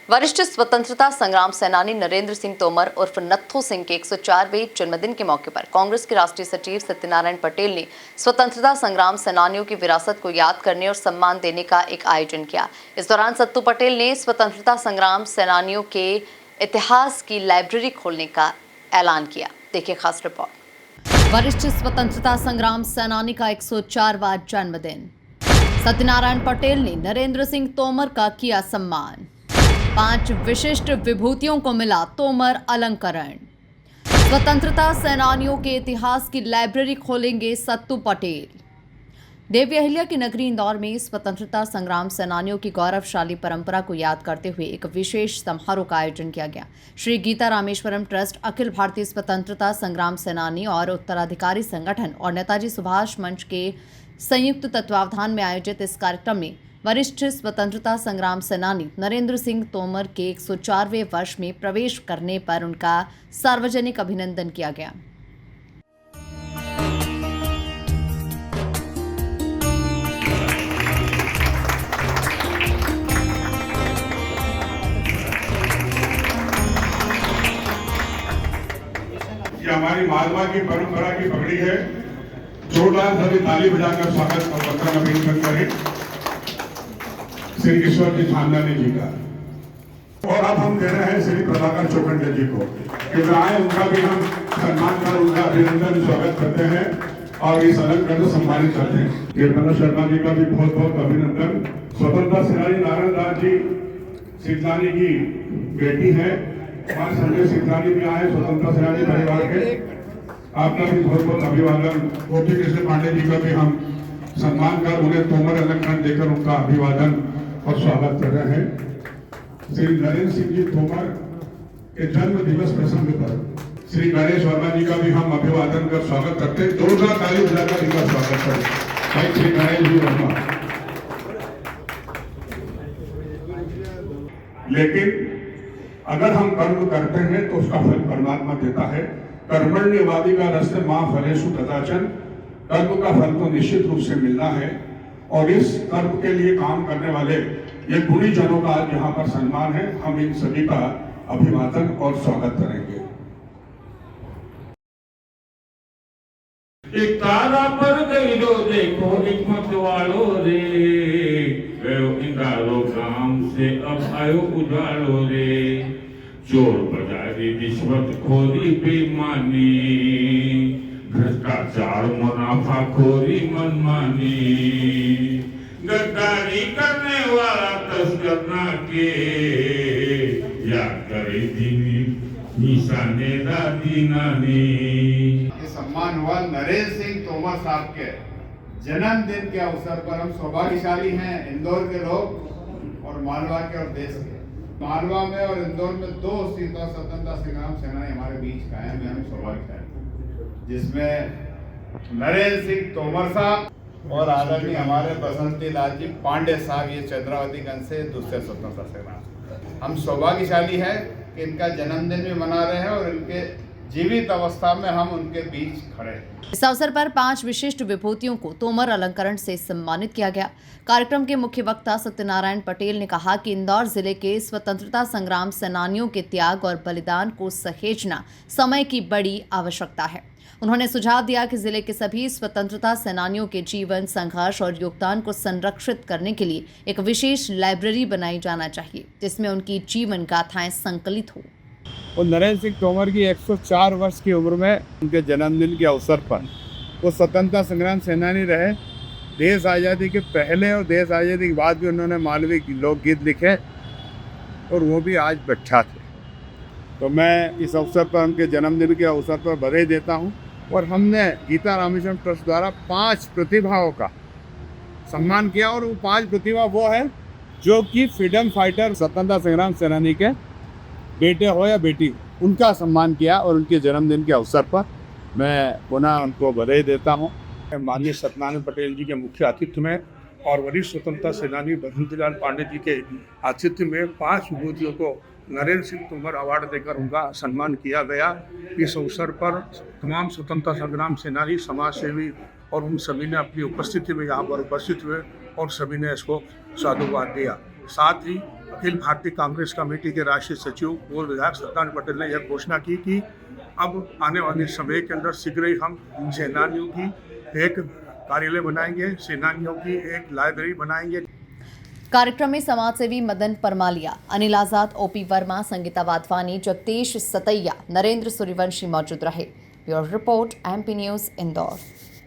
वरिष्ठ स्वतंत्रता संग्राम सेनानी नरेंद्र सिंह तोमर उर्फ नत्थू सिंह के 104वें जन्मदिन के मौके पर कांग्रेस के राष्ट्रीय सचिव सत्यनारायण पटेल ने स्वतंत्रता संग्राम सेनानियों की विरासत को याद करने और सम्मान देने का एक आयोजन किया। इस दौरान सत्तू पटेल ने स्वतंत्रता संग्राम सेनानियों के इतिहास की लाइब्रेरी खोलने का ऐलान किया। देखिए खास रिपोर्ट। वरिष्ठ स्वतंत्रता संग्राम सेनानी का 104वां जन्मदिन, सत्यनारायण पटेल ने नरेंद्र सिंह तोमर का किया सम्मान। 5 विशिष्ट विभूतियों को मिला तोमर अलंकरण। स्वतंत्रता सेनानियों के इतिहास की लाइब्रेरी खोलेंगे सत्तू पटेल। देवी अहिल्या की नगरी इंदौर में स्वतंत्रता संग्राम सेनानियों की गौरवशाली परंपरा को याद करते हुए एक विशेष समारोह का आयोजन किया गया। श्री गीता रामेश्वरम ट्रस्ट, अखिल भारतीय स्वतंत्रता संग्राम सेनानी और उत्तराधिकारी संगठन और नेताजी सुभाष मंच के संयुक्त तत्वावधान में आयोजित इस कार्यक्रम में वरिष्ठ स्वतंत्रता संग्राम सेनानी नरेंद्र सिंह तोमर के 104वें वर्ष में प्रवेश करने पर उनका सार्वजनिक अभिनंदन किया गया। ये हमारी मालवा की परंपरा की पगड़ी है। जोरदार सभी ताली बजाकर स्वागत और वंदन अभिनंदन करें श्री ईश्वर जी खानदानी जी का। और अब हम दे रहे हैं श्री प्रभाकर चौखंडे जी को कि आए, उनका भी हम सम्मान कर उनका अभिनंदन स्वागत करते हैं और इस अलंकार को सम्मानित करते हैं। कीर्तन शर्मा जी का भी बहुत बहुत अभिनंदन। स्वतंत्रता सेनानी नारायण दास जी सिद्धलानी की बेटी है, हमारे संजय सिद्धलानी भी आए स्वतंत्रता सेनानी परिवार के, आपका भी बहुत बहुत अभिवादन। गोपी कृष्ण पांडे जी का भी हम सम्मान कर उन्हें तोमर अलंकार देकर उनका अभिवादन और स्वागत कर रहे हैं। श्री नरेंद्र सिंह जी तोमर के जन्म दिवस प्रसंग पर श्री गणेश वर्मा जी का भी हम अभिवादन कर स्वागत करते हैं। जोरदार ताली बजाकर इनका स्वागत करें भाई श्री गणेश जी वर्मा। लेकिन अगर हम कर्म करते हैं तो उसका फल परमात्मा देता है। कर्मण्यवादी का रस्ते मां फलेषु कदाचन, कर्म का फल तो निश्चित रूप से मिलना है। और इस कर्म के लिए काम करने वाले ये गुणी जनों का आज यहाँ पर सम्मान है। हम इन सभी का अभिवादन और स्वागत करेंगे। एक तारा पर गई रो देखो एक मत वालो रे, इंदारो गांव से अब आयो उजालो रे। चोर बाजारी रिश्वत खोरी बेईमानी, भ्रष्टाचार मुनाफाखोरी मनमानी, गद्दारी करने वाला तस्कर ना के, याद करे दीनी निशाने दादी नानी। ये सम्मान हुआ नरेंद्र सिंह तोमर साहब के जन्मदिन के अवसर पर। हम सौभाग्यशाली हैं, इंदौर के लोग और मालवा के और देश के। मालवा में और इंदौर में 2 स्वतंत्रता संग्राम सेनानी हमारे बीच कायम है। हम सौभाग्यशाली जिसमें नरेंद्र सिंह तोमर साहब और आदरणीय हमारे बसंती लाल जी पांडे साहब, ये चंद्रावतीगंज से दूसरे स्वतंत्रता संग्राम। हम सौभाग्यशाली हैं कि इनका जन्मदिन भी मना रहे हैं और इनके जीवित अवस्था में हम उनके बीच खड़े हैं। इस अवसर पर 5 विशिष्ट विभूतियों को तोमर अलंकरण से सम्मानित किया गया। कार्यक्रम के मुख्य वक्ता सत्यनारायण पटेल ने कहा कि इंदौर जिले के स्वतंत्रता संग्राम सेनानियों के त्याग और बलिदान को सहेजना समय की बड़ी आवश्यकता है। उन्होंने सुझाव दिया कि जिले के सभी स्वतंत्रता सेनानियों के जीवन, संघर्ष और योगदान को संरक्षित करने के लिए एक विशेष लाइब्रेरी बनाई जाना चाहिए, जिसमें उनकी जीवन गाथाएं संकलित हो। और नरेंद्र सिंह तोमर की 104 वर्ष की उम्र में उनके जन्मदिन के अवसर पर वो स्वतंत्रता संग्राम सेनानी रहे। देश आज़ादी के पहले और देश आज़ादी के बाद भी उन्होंने मालवी लोकगीत लिखे और वो भी आज विख्यात है। तो मैं इस अवसर पर उनके जन्मदिन के अवसर पर बधाई देता हूँ। और हमने गीता रामेश्वरम ट्रस्ट द्वारा 5 प्रतिभाओं का सम्मान किया और वो 5 प्रतिभा वो है जो कि फ्रीडम फाइटर स्वतंत्रता संग्राम सेनानी के बेटे हो या बेटी, उनका सम्मान किया। और उनके जन्मदिन के अवसर पर मैं पुनः उनको बधाई देता हूँ। माननीय सत्यनारायण पटेल जी के मुख्य आतिथ्य में और वरिष्ठ स्वतंत्रता सेनानी बसंती लाल पांडे जी के आतिथ्य में 5 विभूतियों को नरेंद्र सिंह तोमर अवार्ड देकर उनका सम्मान किया गया। इस अवसर पर तमाम स्वतंत्रता संग्राम सेनानी, समाज सेवी और उन सभी ने अपनी उपस्थिति में यहाँ पर उपस्थित हुए और सभी ने इसको साधुवाद दिया। साथ ही अखिल भारतीय कांग्रेस कमेटी के राष्ट्रीय सचिव पूर्व विधायक सत्यनारायण पटेल ने यह घोषणा की कि अब आने वाले समय के अंदर शीघ्र ही हम सेनानियों की एक कार्यालय बनाएंगे, सेनानियों की एक लाइब्रेरी बनाएंगे। कार्यक्रम में समाज सेवी मदन परमालिया, अनिल आजाद, ओपी वर्मा, संगीता वाधवानी, जगदीश सतैया, नरेंद्र सूर्यवंशी मौजूद रहे। Bureau report, MP news, Indore.